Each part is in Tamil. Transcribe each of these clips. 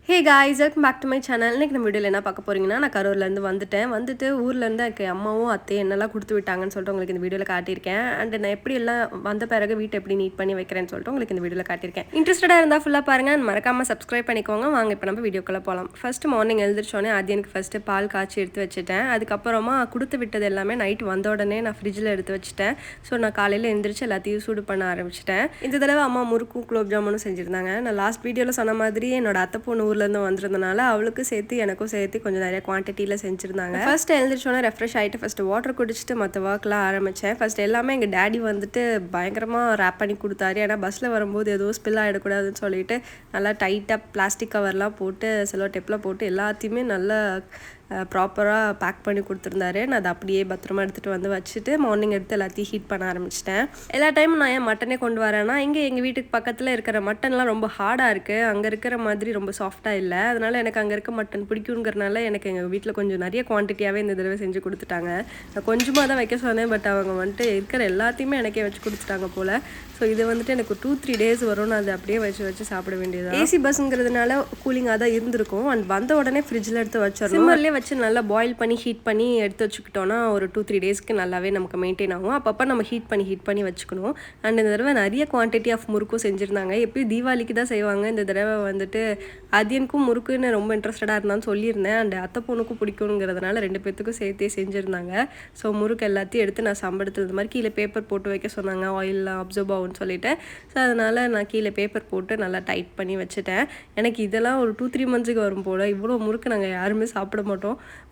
Hey guys, welcome back to my channel. இன்னைக்கு நம்ம வீடியோல என்ன பார்க்க போறீங்கன்னா நான் கரூர்ல இருந்து வந்துட்டு ஊர்ல இருந்து எனக்கு அம்மாவும் அத்தையும் என்னெல்லாம் கொடுத்து விட்டாங்கன்னு சொல்லிட்டு உங்களுக்கு இந்த வீடியோல காட்டியிருக்கேன். அண்ட் நான் எப்படி எல்லாம் வந்த பிறகு வீட்டை எப்படி நீட் பண்ணி வைக்கிறேன்னு சொல்லிட்டு உங்களுக்கு இந்த வீடியோல காட்டியிருக்கேன். இன்ட்ரெஸ்டடா இருந்தா ஃபுல்லா பாருங்க. மறக்காம சப்ஸ்கிரைப் பண்ணிக்கோங்க. வாங்க இப்போ நம்ம வீடியோக்குள்ள போலாம். ஃபர்ஸ்ட் மார்னிங் எழுந்திரிச்சோனே ஆதியனுக்கு ஃபர்ஸ்ட் பால் காய்ச்சி எடுத்து வச்சுட்டேன். அதுக்கப்புறமா கொடுத்து விட்டது எல்லாமே நைட் வந்த உடனே நான் ஃப்ரிட்ஜில் எடுத்து வச்சுட்டேன். ஸோ நான் காலையில் எழுந்திரிச்சு எல்லாத்தையும் சூடு பண்ண ஆரம்பிச்சிட்டேன். இந்த தடவை அம்மா முறுக்கும் குலோப் ஜாமுனும் செஞ்சுருந்தாங்க. நான் லாஸ்ட் வீடியோவில் சொன்ன மாதிரி என்னோட அத்தை பொண்ணு ஊர்லேருந்து வந்திருந்தனால அவளுக்கு சேர்த்து எனக்கும் சேர்த்து கொஞ்சம் நிறைய குவான்டிட்டியில் செஞ்சுருந்தாங்க. ஃபர்ஸ்ட் எழுந்திரிச்சோன்னா ரெஃப்ரெஷ் ஆகிட்டு ஃபர்ஸ்ட் வாட்டர் குடிச்சிட்டு மற்ற ஒர்க்லாம் ஆரம்பித்தேன். ஃபர்ஸ்ட் எல்லாமே எங்கள் டேடி வந்துட்டு பயங்கரமாக ரேப் பண்ணி கொடுத்தாரு. ஏன்னா பஸ்ஸில் வரும்போது எதுவும் ஸ்பில் ஆகிடக்கூடாதுன்னு சொல்லிட்டு நல்லா டைட்டாக பிளாஸ்டிக் கவர்லாம் போட்டு செலோ டெப்பில் போட்டு எல்லாத்தையுமே நல்லா ப்ராப்பராக பேக் பண்ணி கொடுத்துருந்தாரு. நான் அதை அப்படியே பத்திரமா எடுத்துகிட்டு வந்து வச்சுட்டு மார்னிங் எடுத்து எல்லாத்தையும் ஹீட் பண்ண ஆரம்பிச்சிட்டேன். எல்லா டைமும் நான் ஏன் மட்டனே கொண்டு வரேன்னா இங்கே எங்கள் வீட்டுக்கு பக்கத்தில் இருக்கிற மட்டன்லாம் ரொம்ப ஹார்டாக இருக்குது. அங்கே இருக்கிற மாதிரி ரொம்ப சாஃப்டாக இல்லை. அதனால் எனக்கு அங்கே இருக்க மட்டன் பிடிக்குங்கிறனால எனக்கு எங்கள் வீட்டில் கொஞ்சம் நிறைய குவான்டிட்டியாகவே இந்த தடவை செஞ்சு கொடுத்துட்டாங்க. நான் கொஞ்சமாக தான் வைக்க சொன்னேன். பட் அவங்க வந்துட்டு இருக்கிற எல்லாத்தையுமே எனக்கே வச்சு கொடுத்துட்டாங்க போல். ஸோ இது வந்துட்டு எனக்கு 2-3 days வரும். நான் அதை அப்படியே வச்சு சாப்பிட வேண்டியது. ஏசி பஸ்ஸுங்கிறதுனால கூலிங்காக தான் இருந்திருக்கும். அண்ட் வந்த உடனே ஃப்ரிட்ஜில் எடுத்து வச்சிடணும். சிம்மர்லேயே வச்சு நல்லா பாயில் பண்ணி ஹீட் பண்ணி எடுத்து வச்சுக்கிட்டோன்னா ஒரு 2-3 daysக்கு நல்லாவே நமக்கு மெயின்டைன் ஆகும். அப்பப்போ நம்ம ஹீட் பண்ணி வச்சுக்கணும். அண்ட் இந்த தடவை நிறைய குவான்டிட்டி ஆஃப் முறுக்கும் செஞ்சுருந்தாங்க. எப்பயும் தீபாவளிக்கு தான் செய்வாங்க. இந்த தடவை வந்துட்டு ஆதியனுக்கும் முறுக்குன்னு ரொம்ப இன்ட்ரெஸ்டடாக இருந்தான்னு சொல்லியிருந்தேன். அண்ட் அத்தை பொண்ணுக்கும் பிடிக்குங்கிறதுனால 2 பேர்த்துக்கும் சேர்த்தே செஞ்சுருந்தாங்க. ஸோ முறுக்கு எல்லாத்தையும் எடுத்து நான் சம்பளத்தில் இந்த மாதிரி கீழே பேப்பர் போட்டு வைக்க சொன்னாங்க, ஆயிலெலாம் அப்சர்வ் ஆகும்னு சொல்லிட்டு. ஸோ அதனால் நான் கீழே பேப்பர் போட்டு நல்லா டைட் பண்ணி வச்சுட்டேன். எனக்கு இதெல்லாம் ஒரு 2-3 monthsக்கு வரும் போல். இவ்வளோ முறுக்கு நாங்கள் யாருமே சாப்பிட மாட்டோம்.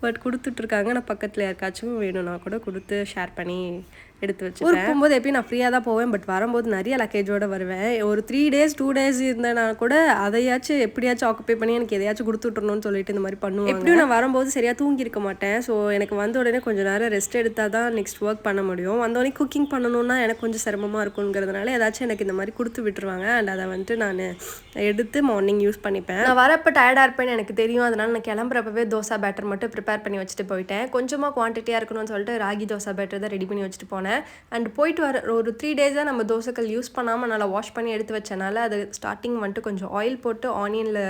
பட் கொடுத்துட்ருக்காங்க. நான் பக்கத்தில் யாருக்காச்சும் வேணும்னா கூட கொடுத்து ஷேர் பண்ணி எடுத்து வச்சு ஊருக்கு போகும்போது எப்பயும் நான் ஃப்ரீயாக தான் போவேன். பட் வரும்போது நிறைய லக்கேஜோடு வருவேன். ஒரு 3 days 2 days இருந்தேன்னா கூட அதையாச்சும் எப்படியாச்சும் ஆக்குப்பை பண்ணி எனக்கு எதையாச்சும் கொடுத்து விட்டுறணும்னு சொல்லிட்டு இந்த மாதிரி பண்ணுவேன். எப்படியும் நான் வரும்போது சரியாக தூங்கியிருக்க மாட்டேன். ஸோ எனக்கு வந்த உடனே கொஞ்சம் நேரம் ரெஸ்ட் எடுத்தால் தான் நெக்ஸ்ட் ஒர்க் பண்ண முடியும். வந்தோடனே குக்கிங் பண்ணணுன்னா எனக்கு கொஞ்சம் சிரமமாக இருக்குங்கிறதுனால ஏதாச்சும் எனக்கு இந்த மாதிரி கொடுத்து விட்டுருவாங்க. அண்ட் அதை வந்துட்டு நான் எடுத்து மார்னிங் யூஸ் பண்ணிப்பேன். நான் வரப்போ டயர்டாக இருப்பேன்னு எனக்கு தெரியும். அதனால் நான் கிளம்புறப்பவே தோசை பேட்டர் மட்டும் ப்ரிப்பேர் பண்ணி வச்சுட்டு போயிட்டேன். கொஞ்சமாக குவான்டிட்டியாக இருக்கணும்னு சொல்லிட்டு ராகி தோசை பேட்டர் தான் ரெடி பண்ணி வச்சுட்டு போனேன். அண்ட் போயிட்டு வர ஒரு 3 days தான் நம்ம தோசைக்கல் யூஸ் பண்ணாமல் நல்லா வாஷ் பண்ணி எடுத்து வச்சனால அது ஸ்டார்டிங் வந்துட்டு கொஞ்சம் ஆயில் போட்டு ஆனியனில்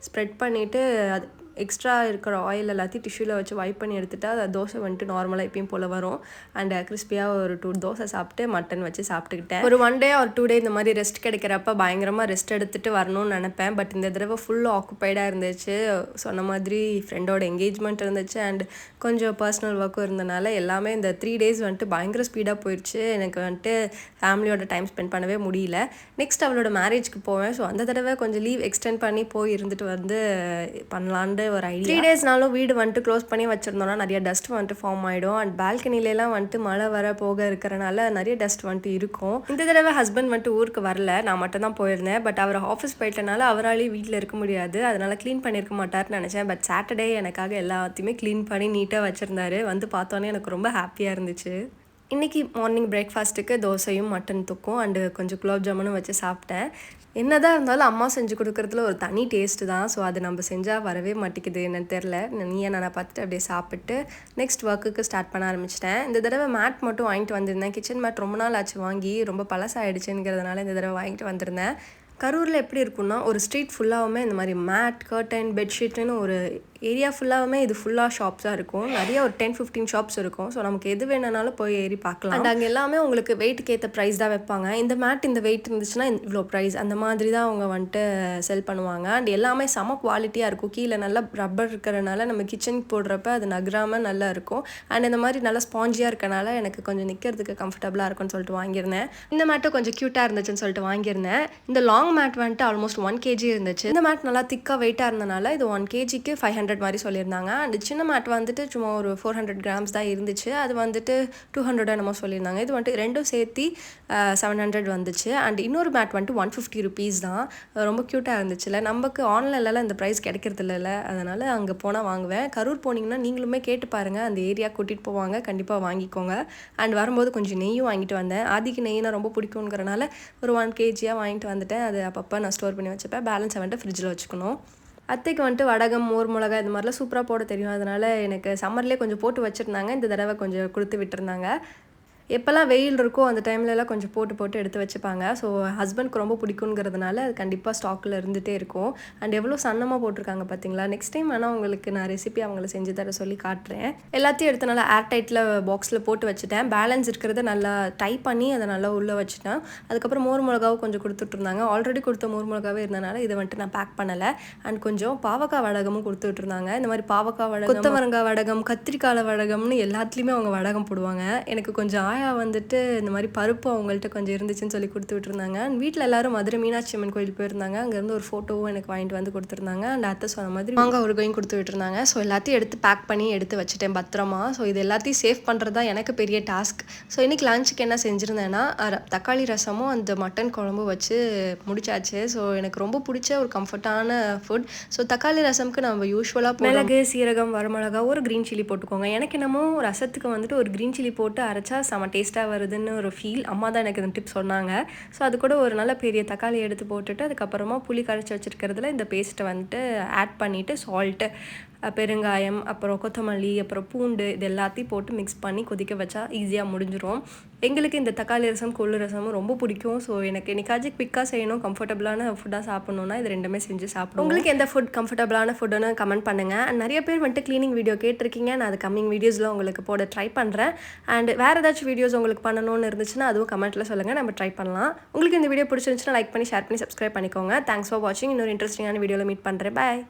ஸ்ப்ரெட் பண்ணிவிட்டு அது எக்ஸ்ட்ரா இருக்கிற ஆயில் எல்லாத்தையும் டிஷ்யூவில் வச்சு வைப் பண்ணி எடுத்துகிட்டா அது தோசை வந்துட்டு நார்மலாக எப்பயும் போல் வரும். அண்ட் கிறிஸ்பியாக ஒரு 2 தோசை சாப்பிட்டு மட்டன் வச்சு சாப்பிட்டுக்கிட்டேன். ஒரு 1 day or 2 day இந்த மாதிரி ரெஸ்ட் கிடைக்கிறப்ப பயங்கரமாக ரெஸ்ட் எடுத்துகிட்டு வரணும்னு நினப்பேன். பட் இந்த தடவை ஃபுல்லாக ஆக்குப்பைடாக இருந்துச்சு. சொன்ன மாதிரி ஃப்ரெண்டோட என்கேஜ்மெண்ட் இருந்துச்சு. அண்ட் கொஞ்சம் பர்சனல் ஒர்க்கும் இருந்தனால எல்லாமே இந்த 3 days வந்துட்டு பயங்கர ஸ்பீடாக போயிடுச்சு. எனக்கு வந்துட்டு ஃபேமிலியோட டைம் ஸ்பெண்ட் பண்ணவே முடியல. நெக்ஸ்ட் அவளோட மேரேஜ்க்கு போவேன். ஸோ அந்த தடவை கொஞ்சம் லீவ் எக்ஸ்டெண்ட் பண்ணி போய் இருந்துட்டு வந்து பண்ணலான்ட்டு ஒரு ஐடியா. 3 daysனாலும் வீடு வந்துட்டு க்ளோஸ் பண்ணி வச்சுருந்தோம்னா நிறைய டஸ்ட் வந்துட்டு ஃபார்ம் ஆகிடும். அண்ட் பால்கனிலலாம் வந்துட்டு மழை வர போக இருக்கிறனால நிறைய டஸ்ட் வந்துட்டு இருக்கும். இந்த தடவை ஹஸ்பண்ட் வந்துட்டு ஊருக்கு வரல, நான் மட்டும் தான் போயிருந்தேன். பட் அவர் ஆஃபீஸ் போயிட்டனால அவராலேயும் வீட்டில் இருக்க முடியாது. அதனால் க்ளீன் பண்ணியிருக்க மாட்டார்னு நினச்சேன். பட் சாட்டர்டே எனக்காக எல்லாத்தையுமே க்ளீன் பண்ணி நீட்டாக வச்சுருந்தாரு. வந்து பார்த்தோன்னே எனக்கு ரொம்ப ஹாப்பியாக இருந்துச்சு. இன்றைக்கி மார்னிங் பிரேக்ஃபாஸ்ட்டுக்கு தோசையும் மட்டன் தொக்கும் அண்டு கொஞ்சம் குலோப் ஜாமுனும் வச்சு சாப்பிட்டேன். என்னதான் இருந்தாலும் அம்மா செஞ்சு கொடுக்குறதுல ஒரு தனி டேஸ்ட்டு தான். ஸோ அது நம்ம செஞ்சால் வரவே மாட்டேங்குது என்னன்னு தெரில. நீயே நான் பார்த்துட்டு அப்படியே சாப்பிட்டு நெக்ஸ்ட் ஒர்க்குக்கு ஸ்டார்ட் பண்ண ஆரம்பிச்சிட்டேன். இந்த தடவை மேட் மட்டும் வாங்கிட்டு வந்திருந்தேன். கிச்சன் மேட் ரொம்ப நாள் ஆச்சு வாங்கி, ரொம்ப பழசாகிடுச்சுங்கிறதுனால இந்த தடவை வாங்கிட்டு வந்திருந்தேன். கரூரில் எப்படி இருக்குன்னா ஒரு ஸ்ட்ரீட் ஃபுல்லாகவுமே இந்த மாதிரி மேட், கர்டன், பெட்ஷீட்டுன்னு ஒரு ஏரியா ஃபுல்லாகவுமே இது ஃபுல்லாக ஷாப்ஸாக இருக்கும். நிறைய ஒரு 10-15 ஷாப்ஸ் இருக்கும். ஸோ நமக்கு எது வேணுனாலும் போய் ஏறி பார்க்கலாம். அண்ட் அங்கே எல்லாமே உங்களுக்கு வெயிட்டுக்கு ஏற்ற ப்ரைஸ் தான் வைப்பாங்க. இந்த மேட் இந்த வெயிட் இருந்துச்சுன்னா இவ்வளோ ப்ரைஸ் அந்த மாதிரி தான் அவங்க வந்துட்டு செல் பண்ணுவாங்க. அண்ட் எல்லாமே செம குவாலிட்டியாக இருக்கும். கீழே நல்லா ரப்பர் இருக்கிறனால நம்ம கிச்சனுக்கு போடுறப்ப அது நகராமல் நல்லா இருக்கும். அண்ட் இந்த மாதிரி நல்லா ஸ்பாஞ்சியாக இருக்கனால எனக்கு கொஞ்சம் நிற்கிறதுக்கு கம்ஃபர்டபுளாக இருக்கும்னு சொல்லிட்டு வாங்கியிருந்தேன். இந்த மேட்டும் கொஞ்சம் க்யூட்டாக இருந்துச்சுன்னு சொல்லிட்டு வாங்கியிருந்தேன். இந்த லாங் மேட் வந்துட்டு ஆல்மோஸ்ட் 1 kg இருந்துச்சு. இந்த மேட் நல்லா திக்காக வெயிட்டாக இருந்தனால இது 1 kgக்கு 500 மாதிரி சொல்லியிருந்தாங்க. அண்ட் சின்ன மேட் வந்துட்டு சும்மா ஒரு 400 grams தான் இருந்துச்சு. அது வந்துட்டு 200 என்னமோ சொல்லியிருந்தாங்க. இது வந்துட்டு ரெண்டும் சேர்த்து 700 வந்துச்சு. அண்ட் இன்னொரு மேட் வந்துட்டு 150 rupees தான். ரொம்ப க்யூட்டாக இருந்துச்சுல்ல. நமக்கு ஆன்லைன்லலாம் இந்த ப்ரைஸ் கிடைக்கிறது இல்லைல்ல. அதனால் அங்கே போனால் வாங்குவேன். கரூர் போனீங்கன்னா நீங்களுமே கேட்டு பாருங்கள். அந்த ஏரியா கூட்டிகிட்டு போவாங்க, கண்டிப்பாக வாங்கிக்கோங்க. அண்ட் வரும்போது கொஞ்சம் நெய்யும் வாங்கிட்டு வந்தேன். ஆதிக்கு நெய்னா ரொம்ப பிடிக்குங்கிறனால ஒரு 1 kg வாங்கிட்டு வந்துட்டேன். அது அப்பப்போ நான் ஸ்டோர் பண்ணி வச்சுப்பேன். பேலன்ஸை வந்துட்டு ஃப்ரிட்ஜில் வச்சுக்கணும். அத்தைக்கு வந்துட்டு வடகம், மோர் மிளகா இந்த மாதிரிலாம் சூப்பராக போட தெரியும். அதனால் எனக்கு சம்மர்லேயே கொஞ்சம் போட்டு வச்சுருந்தாங்க. இந்த தடவை கொஞ்சம் கொடுத்து விட்டுருந்தாங்க. எப்போல்லாம் வெயில் இருக்கோ அந்த டைம்லலாம் கொஞ்சம் போட்டு எடுத்து வச்சுப்பாங்க. ஸோ ஹஸ்பண்ட்க்கு ரொம்ப பிடிக்குங்கிறதுனால அது கண்டிப்பாக ஸ்டாக்கில் இருந்துகிட்டே இருக்கும். அண்ட் எவ்வளோ சன்னமாக போட்டிருக்காங்க பார்த்தீங்களா. நெக்ஸ்ட் டைம் வேணால் உங்களுக்கு நான் ரெசிபி அவங்கள செஞ்சு தர சொல்லி காட்டுறேன். எல்லாத்தையும் எடுத்து நல்லா ஏர் டைட்டில் பாக்ஸில் போட்டு வச்சுட்டேன். பேலன்ஸ் இருக்கிறத நல்லா டைப் பண்ணி அதை நல்லா உள்ளே வச்சுட்டேன். அதுக்கப்புறம் மோர் மிளகாவும் கொஞ்சம் கொடுத்துட்ருந்தாங்க. ஆல்ரெடி கொடுத்த மோர் மிளகாவே இருந்தனால இதை வந்துட்டு நான் பேக் பண்ணலை. அண்ட் கொஞ்சம் பாவக்காய் வடகமும் கொடுத்துட்ருந்தாங்க. இந்த மாதிரி பாவக்காய் வடகம், கொத்தவரங்காய் வடகம், கத்திரிக்காய் வடகம்னு எல்லாத்துலேயுமே அவங்க வடகம் போடுவாங்க. எனக்கு கொஞ்சம் ஆயா வந்துட்டு இந்த மாதிரி பருப்பு அவங்கள்ட்ட கொஞ்சம் இருந்துச்சுன்னு சொல்லி கொடுத்து விட்டுருந்தாங்க. அண்ட் வீட்டில் எல்லாரும் மதுரை மீனாட்சி அம்மன் கோயில் போயிருந்தாங்க. அங்கேருந்து ஒரு ஃபோட்டோவும் எனக்கு வாங்கிட்டு வந்து கொடுத்துருந்தாங்க. அண்ட் அத்தை சொன்ன மாதிரி மாங்காய் ஊறுகாயும் கொடுத்து விட்டுருந்தாங்க. ஸோ எல்லாத்தையும் எடுத்து பேக் பண்ணி எடுத்து வச்சுட்டேன் பத்திரமா. ஸோ இது எல்லாத்தையும் சேவ் பண்ணுறது தான் எனக்கு பெரிய டாஸ்க். ஸோ இன்றைக்கி லஞ்சுக்கு என்ன செஞ்சுருந்தேன்னா தக்காளி ரசமும் அந்த மட்டன் குழம்பும் வச்சு முடிச்சாச்சு. ஸோ எனக்கு ரொம்ப பிடிச்ச ஒரு கம்ஃபர்ட்டான ஃபுட். ஸோ தக்காளி ரசம்க்கு நம்ம யூஸ்வலாக மிளகு, சீரகம், வரமிளகா, ஒரு க்ரீன் சில்லி போட்டுக்கோங்க. எனக்கு என்னமோ ரசத்துக்கு வந்துட்டு ஒரு க்ரீன் சில்லி போட்டு அரைச்சா செம டேஸ்ட்டாக வருதுன்னு ஒரு ஃபீல். அம்மா தான் எனக்கு இந்த டிப் சொன்னாங்க. ஸோ அது கூட ஒரு நல்ல பெரிய தக்காளி எடுத்து போட்டுட்டு அதுக்கப்புறமா புளி கரைச்சி வச்சுருக்கிறதுல இந்த பேஸ்ட்டை வந்துட்டு ஆட் பண்ணிவிட்டு சால்ட்டு, பெருங்காயம், அப்புறம் கொத்தமல்லி, அப்புறம் பூண்டு இது எல்லாத்தையும் போட்டு மிக்ஸ் பண்ணி கொதிக்க வச்சா ஈஸியாக முடிஞ்சிடும். எங்களுக்கு இந்த தக்காளி ரசம் கொள்ளு ரசமும் ரொம்ப பிடிக்கும். ஸோ எனக்கு என்னைக்காச்சும் குவிக்காக செய்யணும், கம்ஃபர்டபுளான ஃபுட்டாக சாப்பிட்ணுன்னா இது ரெண்டுமே செஞ்சு சாப்பிடுவோம். உங்களுக்கு எந்த ஃபுட் கம்ஃபர்டபுளான ஃபுட்டுன்னு கமெண்ட் பண்ணுங்கள். அண்ட் நிறைய பேர் வந்துட்டு க்ளீனிங் வீடியோ கேட்டிருக்கீங்க. நான் அது கம்மிங் வீடியோஸில் உங்களுக்கு போட ட்ரை பண்ணுறேன். அண்ட் வேறு ஏதாச்சும் வீடியோஸ் உங்களுக்கு பண்ணணும்னு இருந்துச்சுன்னா அதுவும் கமெண்ட்டில் சொல்லுங்கள், நம்ம ட்ரை பண்ணலாம். உங்களுக்கு இந்த வீடியோ பிடிச்சிருந்துச்சுன்னா லைக் பண்ணி ஷேர் பண்ணி சப்ஸ்கிரைப் பண்ணிக்கோங்க. தேங்க்ஸ் ஃபார் வாட்சிங். இன்னொரு இன்ட்ரெஸ்டிங்கான வீடியோவில் மீட் பண்ணுறேன். பாய்.